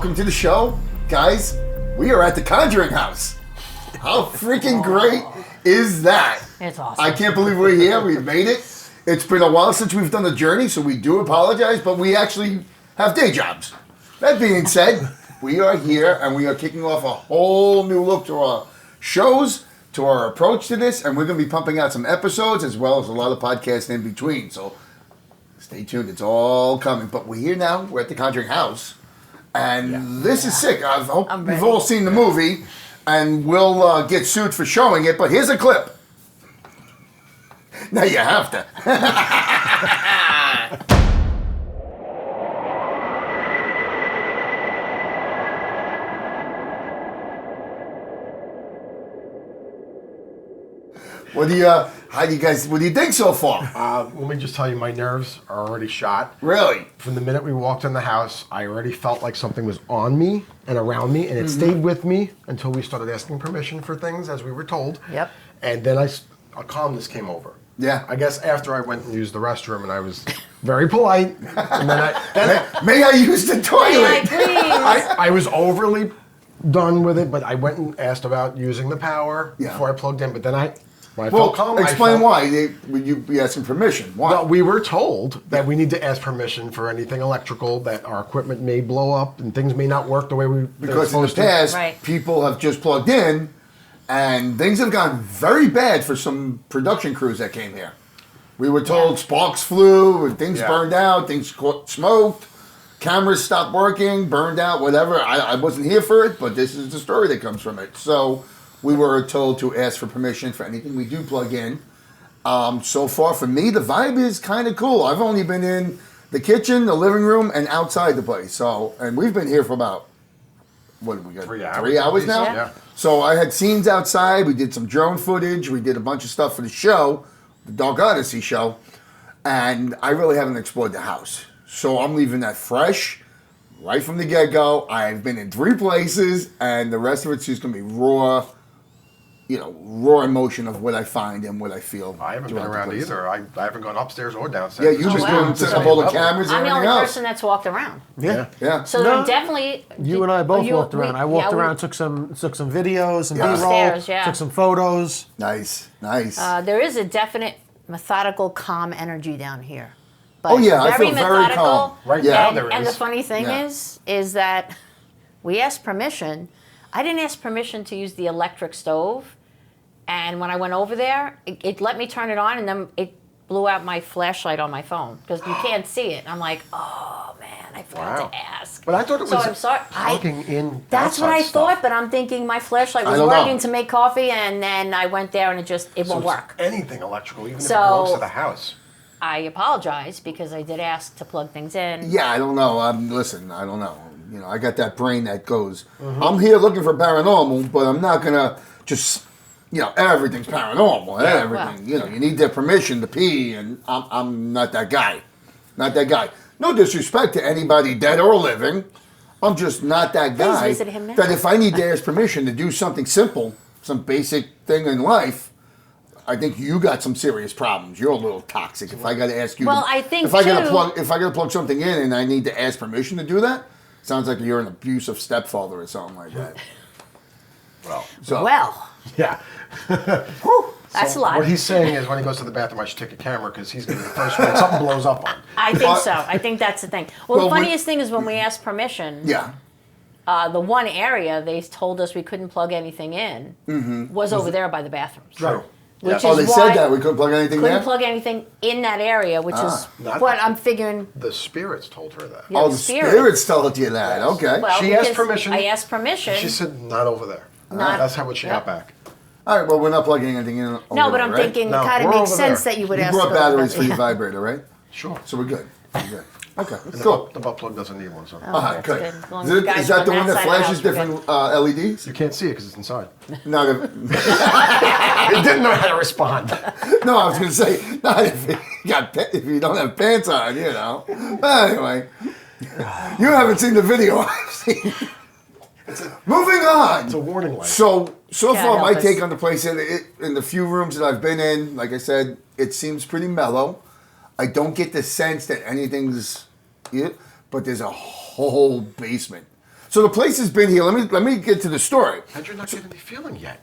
welcome to the show. Guys, we are at the Conjuring House. How freaking great is that? It's awesome. I can't believe we're here. We've made it. It's been a while since we've done the journey, so we do apologize, but we actually have day jobs. That being said, we are here and we are kicking off a whole new look to our shows, to our approach to this, and we're going to be pumping out some episodes as well as a lot of podcasts in between. So stay tuned. It's all coming. But we're here now. We're at the Conjuring House. And this is sick. I hope you've all seen the movie, and we'll get sued for showing it. But here's a clip. Now you have to. What do you think so far? Let me just tell you, my nerves are already shot. Really? From the minute we walked in the house, I already felt like something was on me and around me, and it stayed with me until we started asking permission for things, as we were told. Yep. And then a calmness came over. Yeah. I guess after I went and used the restroom, and I was very polite, and then May I use the toilet? I was overly done with it, but I went and asked about using the power before I plugged in. But then when I felt calm, explain why. Would you be asking permission? Why? Well, we were told that we need to ask permission for anything electrical, that our equipment may blow up and things may not work the way because in the past, people have just plugged in, and things have gone very bad for some production crews that came here. We were told sparks flew and things burned out, things smoked, cameras stopped working, burned out, whatever. I wasn't here for it, but this is the story that comes from it. So we were told to ask for permission for anything we do plug in. So far, for me, the vibe is kind of cool. I've only been in the kitchen, the living room, and outside the place. And we've been here for about, what have we got? 3 hours. 3 hours now? Yeah. So I had scenes outside. We did some drone footage. We did a bunch of stuff for the show, the Dark Odyssey show. And I really haven't explored the house. So I'm leaving that fresh, right from the get-go. I've been in 3 places, and the rest of it's just going to be raw emotion of what I find and what I feel. I haven't been around either. I haven't gone upstairs or downstairs. Yeah, you just been setting up all the cameras and I'm the everything only else. person that's walked around. Yeah. So then definitely. You and I both walked around. I walked around, took some videos and B-roll, Upstairs, took some photos. Nice. There is a definite methodical, calm energy down here. But I feel very calm. Right now there is. And the funny thing is that we asked permission. I didn't ask permission to use the electric stove. And when I went over there, it let me turn it on, and then it blew out my flashlight on my phone because you can't see it. And I'm like, oh man, I forgot to ask. But I thought it was I'm sorry. plugging in. That's what I thought, but I'm thinking my flashlight was working to make coffee, and then I went there and it won't work. Anything electrical, even if it belongs to the house. I apologize because I did ask to plug things in. Yeah, I don't know. Listen, I don't know. I got that brain that goes, I'm here looking for paranormal, but I'm not going to just... everything's paranormal. Everything. Well, you need their permission to pee, and I'm not that guy. Not that guy. No disrespect to anybody dead or living. I'm just not that guy. Please visit him now. That if I need to ask permission to do something simple, some basic thing in life, I think you got some serious problems. You're a little toxic. If I got to ask you, if I got to plug something in and I need to ask permission to do that, sounds like you're an abusive stepfather or something like that. Yeah. That's a lot. What he's saying is when he goes to the bathroom, I should take a camera because he's going to be the first one something blows up on. I think so. I think that's the thing. Well, the funniest thing is when we asked permission, the one area they told us we couldn't plug anything in was over there by the bathrooms. True. Which they is said that we couldn't plug anything there? Couldn't plug anything in that area, which is what I'm figuring. The spirits told her that. Yeah, the spirits told you that. Yes. Okay. Well, she asked permission. I asked permission. She said, not over there. That's how she got back. All right, well, we're not plugging anything in over No, but there, I'm right? thinking it kind of makes sense that you would ask. You brought batteries for your vibrator, right? Sure. So we're good. Okay, cool. The butt plug doesn't need one, so. Good. As Is that the one that flashes different LEDs? You can't see it because it's inside. No, He didn't know how to respond. No, I was going to say, not if you don't have pants on, But anyway, you haven't seen the video I've seen. Moving on. It's a warning light. So far, my take on the place, in the few rooms that I've been in, like I said, it seems pretty mellow. I don't get the sense that anything's it, but there's a whole basement. So the place has been here. Let me get to the story. How'd you not get any feeling yet?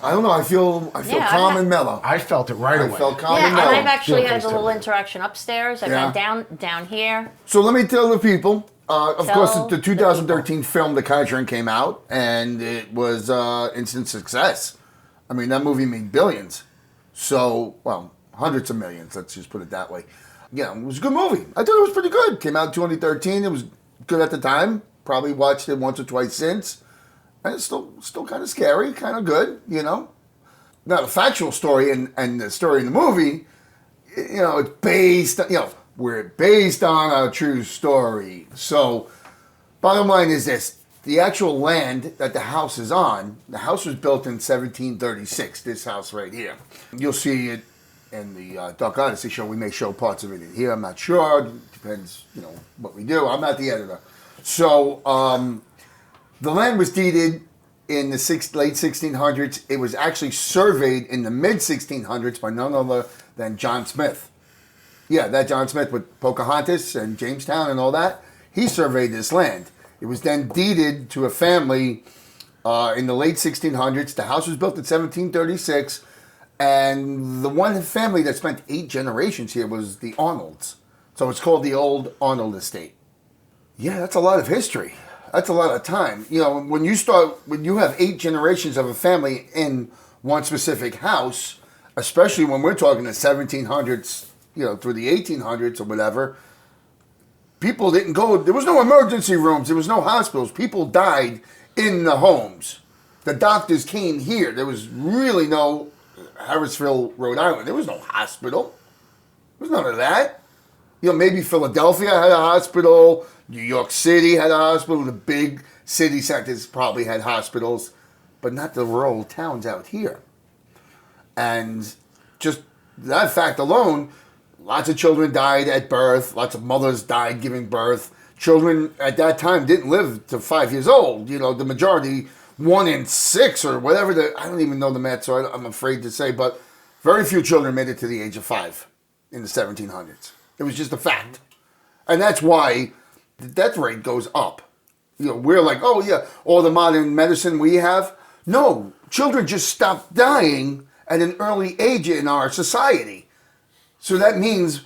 I don't know. I feel calm and mellow. I felt it right away. I felt calm Yeah, and and mellow. I've actually had a Feelings little too. interaction upstairs. I've Yeah. had down here. So let me tell the people. Of Tell course, the the 2013 film The Conjuring came out, and it was instant success. I mean, that movie made billions. So, well, hundreds of millions. Let's just put it that way. Yeah, it was a good movie. I thought it was pretty good. Came out in 2013. It was good at the time. Probably watched it once or twice since. And it's still kind of scary, kind of good, you know. Now, the factual story and the story in the movie, you know, it's based, you know, we're based on a true story. So, bottom line is this. The actual land that the house is on, the house was built in 1736, this house right here. You'll see it in the Dark Odyssey show. We may show parts of it in here. I'm not sure. Depends, you know, what we do. I'm not the editor. So, the land was deeded in the late 1600s. It was actually surveyed in the mid 1600s by none other than John Smith. Yeah, that John Smith with Pocahontas and Jamestown and all that. He surveyed this land. It was then deeded to a family in the late 1600s. The house was built in 1736. And the one family that spent 8 generations here was the Arnolds. So it's called the Old Arnold Estate. Yeah, that's a lot of history. That's a lot of time. You know, when you have 8 generations of a family in one specific house, especially when we're talking the 1700s, you know, through the 1800s or whatever, people didn't go, there was no emergency rooms, there was no hospitals. People died in the homes. The doctors came here. There was really no, Harrisville, Rhode Island, there was no hospital. There was none of that. You know, maybe Philadelphia had a hospital, New York City had a hospital, the big city centers probably had hospitals, but not the rural towns out here. And just that fact alone, lots of children died at birth, lots of mothers died giving birth. Children at that time didn't live to 5 years old. You know, the majority, 1 in 6 or whatever, I don't even know the math, so I'm afraid to say, but very few children made it to the age of 5 in the 1700s. It was just a fact. And that's why the death rate goes up. You know, we're like, oh yeah, all the modern medicine we have. No, children just stopped dying at an early age in our society. So that means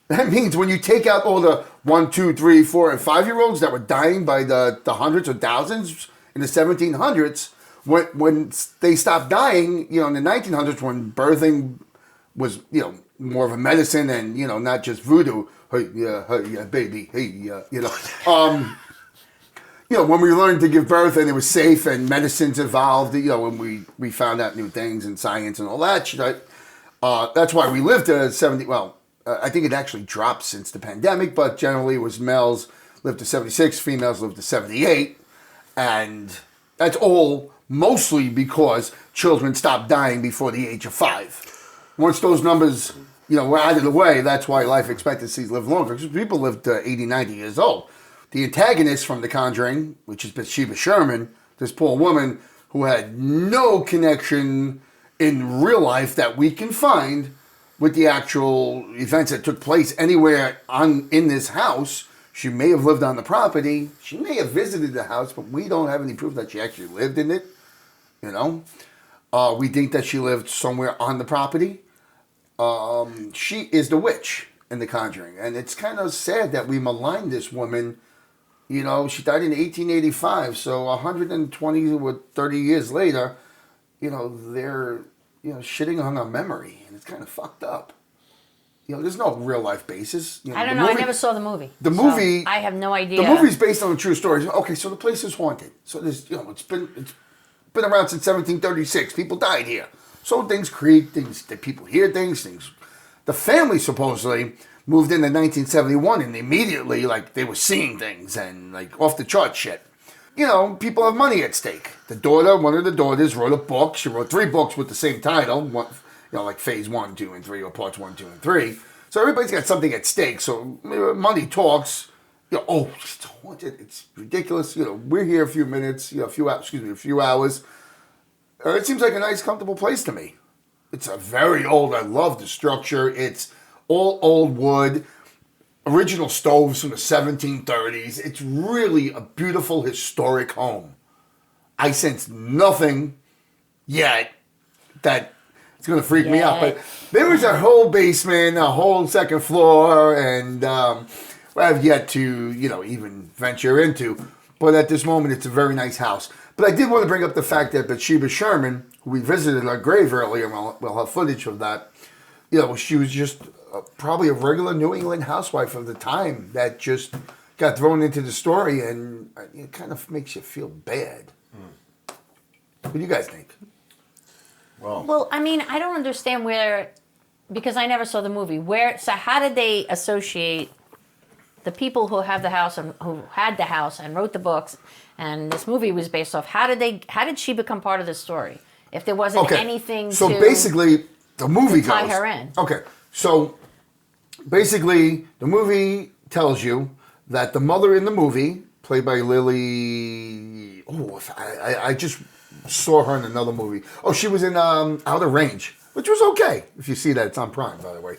when you take out all the 1, 2, 3, 4, and 5-year-olds that were dying by the hundreds or thousands in the 1700s, when they stopped dying, you know, in the 1900s when birthing was, you know, more of a medicine and, you know, not just voodoo. Hey, yeah, baby. Hey, you know. You know, when we learned to give birth and it was safe and medicines evolved, you know, when we found out new things in science and all that shit. That's why we lived to 70. Well, I think it actually dropped since the pandemic, but generally it was males lived to 76, females lived to 78. And that's all mostly because children stopped dying before the age of 5. Once those numbers, you know, were out of the way, that's why life expectancies live longer, because people live to 80, 90 years old. The antagonist from The Conjuring, which is Bathsheba Sherman, this poor woman who had no connection in real life that we can find with the actual events that took place anywhere in this house. She may have lived on the property. She may have visited the house, but we don't have any proof that she actually lived in it. You know, we think that she lived somewhere on the property. She is the witch in The Conjuring, and it's kind of sad that we malign this woman. You know, she died in 1885, so 120 or 30 years later, you know, they're, you know, shitting on her memory, and it's kind of fucked up. You know, there's no real life basis. You know, I don't know. I never saw the movie. The movie. I have no idea. The movie's based on a true story. Okay, so the place is haunted. So there's, you know, it's been around since 1736. People died here. So things creak. Things that people hear things. The family supposedly moved in 1971, and immediately, like, they were seeing things and like off the chart shit. You know, people have money at stake. One of the daughters wrote a book. She wrote 3 books with the same title. One, you know, like phase 1, 2, and 3, or parts 1, 2, and 3. So everybody's got something at stake. So money talks. You know, oh, it's haunted. It's ridiculous. You know, we're here a few minutes. You know, a few hours. It seems like a nice, comfortable place to me. It's a very old. I love the structure. It's all old wood. original stoves from the 1730s. It's really a beautiful historic home. I sense nothing yet that it's going to freak me out. But there was a whole basement, a whole second floor, and I've yet to, even venture into. But at this moment, it's a very nice house. But I did want to bring up the fact that Bathsheba Sherman, who we visited our grave earlier, we'll have footage of that, she was just probably a regular New England housewife of the time that just got thrown into the story, and it kind of makes you feel bad. What do you guys think? Well, I mean, I don't understand because I never saw the movie. So how did they associate the people who have the house and who had the house and wrote the books, and this movie was based off? How did she become part of the story? If there wasn't anything so basically, the movie to tie goes, her in. Okay, so basically, the movie tells you that the mother in the movie, played by Lily, I just saw her in another movie. Oh, she was in Outer Range, which was okay. If you see that, it's on Prime, by the way.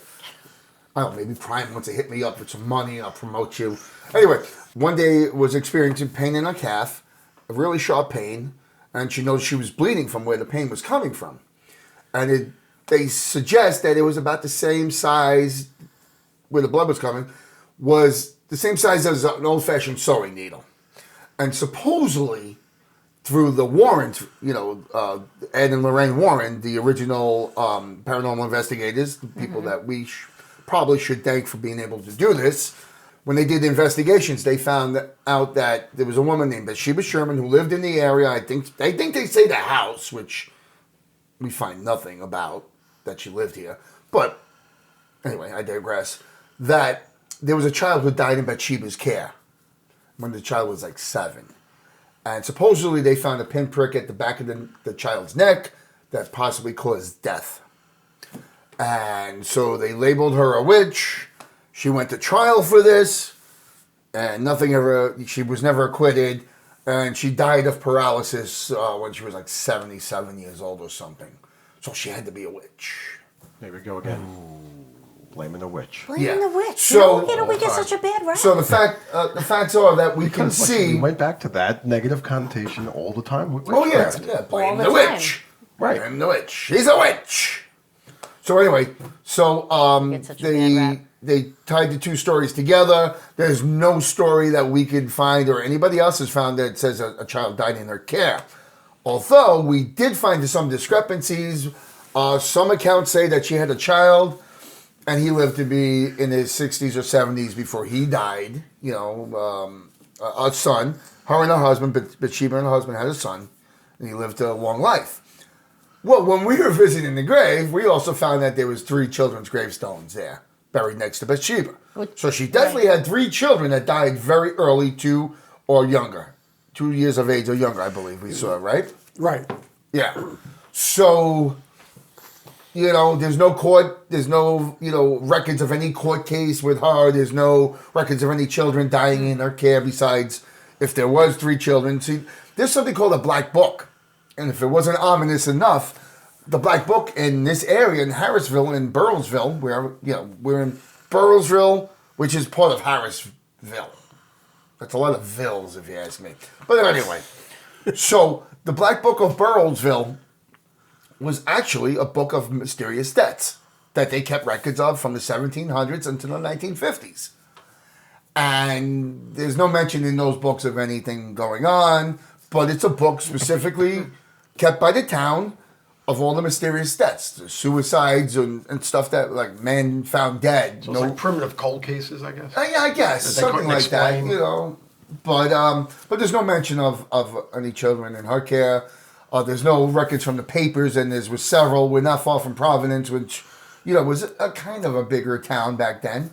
I don't know, maybe Prime wants to hit me up with some money, I'll promote you. Anyway, one day was experiencing pain in her calf, a really sharp pain, and she knows she was bleeding from where the pain was coming from. And they suggest that it was about the same size where the blood was coming, was the same size as an old-fashioned sewing needle. And supposedly, through the Warrens, Ed and Lorraine Warren, the original paranormal investigators, the people that we probably should thank for being able to do this, when they did the investigations, they found out that there was a woman named Bathsheba Sherman who lived in the area. I think they say the house, which we find nothing about that she lived here. But anyway, I digress. That there was a child who died in Bathsheba's care when the child was like 7. And supposedly they found a pinprick at the back of the child's neck that possibly caused death. And so they labeled her a witch. She went to trial for this, and she was never acquitted. And she died of paralysis when she was like 77 years old or something. So she had to be a witch. There we go again. Blaming the witch. Blaming the witch. So, we get such a bad rap. So the facts are that we can see. We went back to that negative connotation all the time. Blame the witch. Right. Blame the witch. She's a witch. So anyway, they tied the two stories together. There's no story that we could find or anybody else has found that says a child died in her care. Although we did find some discrepancies. Some accounts say that she had a child and he lived to be in his 60s or 70s before he died. A son. Her and her husband, Bathsheba and her husband had a son, and he lived a long life. Well, when we were visiting the grave, we also found that there was 3 children's gravestones there, buried next to Bathsheba. So she definitely had 3 children that died very early, 2 or younger. 2 years of age or younger, I believe we saw, right? Right. Yeah. So, there's no court, there's no, records of any court case with her. There's no records of any children dying in her care besides if there was 3 children. See, there's something called a black book. And if it wasn't ominous enough, the black book in this area, in Harrisville, in Burrillsville, we're in Burrillsville, which is part of Harrisville. That's a lot of vills, if you ask me. But anyway, so the Black Book of Burrillsville was actually a book of mysterious deaths that they kept records of from the 1700s until the 1950s. And there's no mention in those books of anything going on, but it's a book specifically kept by the town of all the mysterious deaths, the suicides and stuff that, like, men found dead. So it's like primitive cold cases, I guess? Yeah, I guess. Something like explain. that, But there's no mention of any children in her care. There's no records from the papers, and there was several. We're not far from Providence, which, was a kind of a bigger town back then.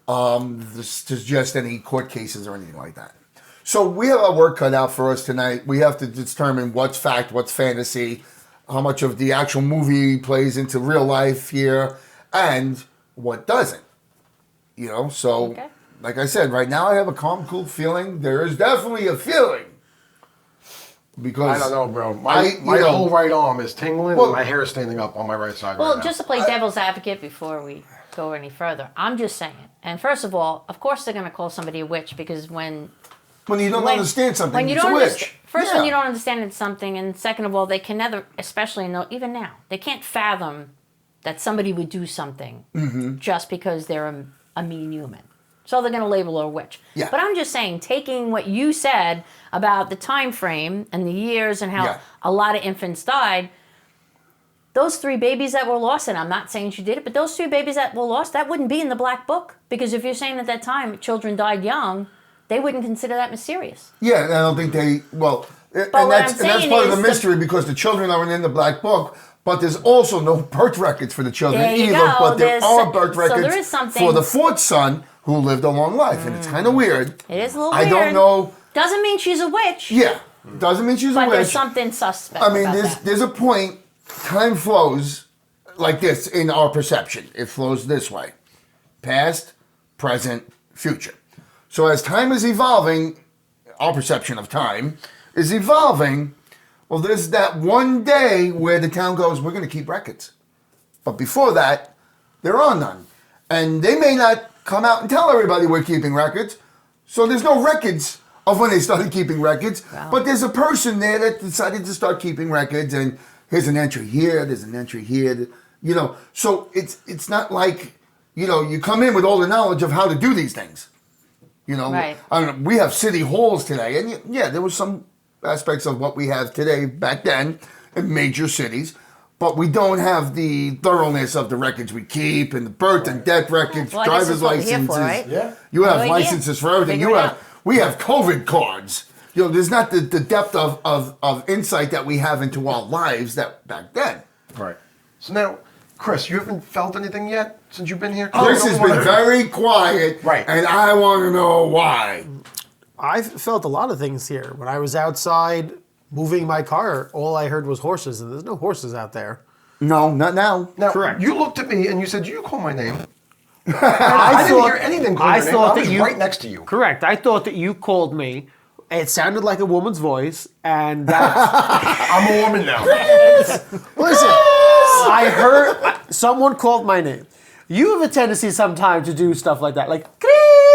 There's just any court cases or anything like that. So we have our work cut out for us tonight. We have to determine what's fact, what's fantasy, how much of the actual movie plays into real life here, and what doesn't. So, Like I said, right now I have a calm, cool feeling. There is definitely a feeling. Because I don't know, bro. My whole right arm is tingling and my hair is standing up on my right side. Well, just to play devil's advocate before we go any further. I'm just saying. And first of all, of course they're going to call somebody a witch because when you don't understand something, when you it's don't a witch. First, when you don't understand something, and second of all, they can never, especially even now, they can't fathom that somebody would do something just because they're a mean human. So they're going to label her a witch. Yeah. But I'm just saying, taking what you said about the time frame and the years and how a lot of infants died, those 3 babies that were lost, and I'm not saying she did it, but those 3 babies that were lost, that wouldn't be in the black book. Because if you're saying at that time children died young, they wouldn't consider that mysterious. Yeah, and I don't think they, and that's part of the mystery because the children aren't in the black book, but there's also no birth records for the children either, but there are birth records for the 4th son who lived a long life, and it's kind of weird. It is a little weird. I don't know. Doesn't mean she's a witch. Yeah, doesn't mean she's a witch. But there's something suspect I mean, about that. there's a point, time flows like this in our perception. It flows this way. Past, present, future. So as time is evolving, our perception of time is evolving. Well, there's that one day where the town goes, we're going to keep records. But before that, there are none. And they may not come out and tell everybody we're keeping records. So there's no records of when they started keeping records. Wow. But there's a person there that decided to start keeping records. And here's an entry here, there's an entry here. So it's not like, you come in with all the knowledge of how to do these things. Right. I don't know, we have city halls today, and there was some aspects of what we have today back then in major cities, but we don't have the thoroughness of the records we keep and the birth and death records, driver's licenses. For, right? Yeah. You have licenses for everything. We have COVID cards. There's not the depth of insight that we have into our lives that back then. Right. So now, Chris, you haven't felt anything yet since you've been here? Chris has been very quiet, right? And I want to know why. I felt a lot of things here. When I was outside moving my car, all I heard was horses, and there's no horses out there. No, not now. Now, correct. You looked at me and you said, "You call my name." I didn't hear anything called your name. I was right next to you. Correct. I thought that you called me. It sounded like a woman's voice, and that's... I'm a woman now. Listen, I heard someone called my name. You have a tendency sometimes to do stuff like that, like Chris.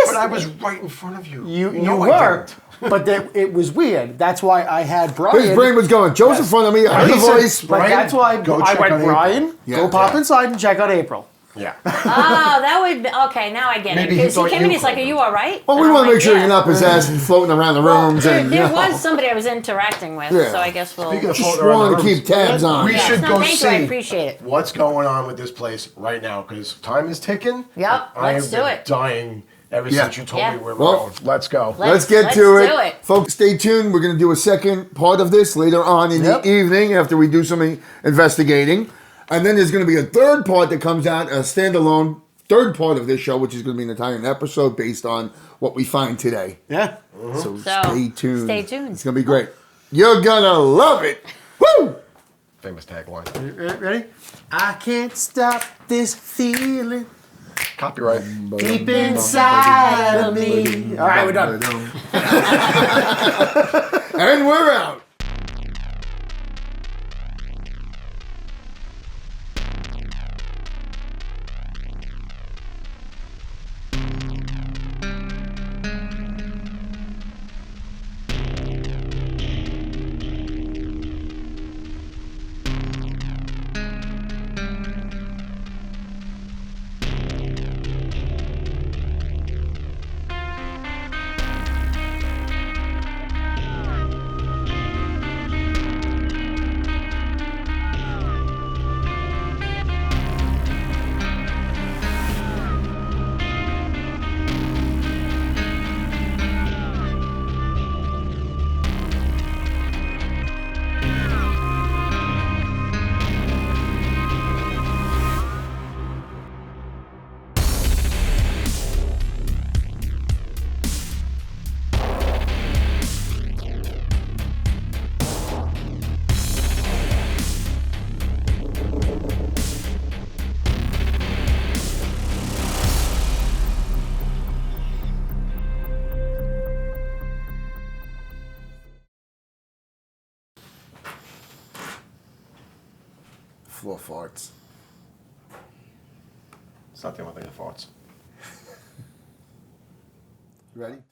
But I was right in front of you. You were, but it was weird. That's why I had Brian. His brain was going. Joe's in front of me. I heard the voice. But that's why I went, Brian, go pop inside and check on April. Yeah. That would be, okay, now I get it. Because he came in, he's like, are you all right? Well, we want to make sure you're not possessed and floating around the rooms. There was somebody I was interacting with, so I guess we'll... Just wanted to keep tabs on. We should go see I appreciate it. what's going on with this place right now, because time is ticking. Yep, let's do it. Dying ever since you told me where we're going. Let's go. Let's get to it. Folks, stay tuned. We're going to do a second part of this later on in the evening after we do some investigating. And then there's going to be a third part that comes out, a standalone third part of this show, which is going to be an entire episode based on what we find today. Yeah. So stay tuned. Stay tuned. It's going to be great. You're going to love it. Woo! Famous tagline. Ready? I can't stop this feeling Copyright. deep inside of me. All right, we're done. And we're out. Floor farts. It's not the only thing I thought. You ready?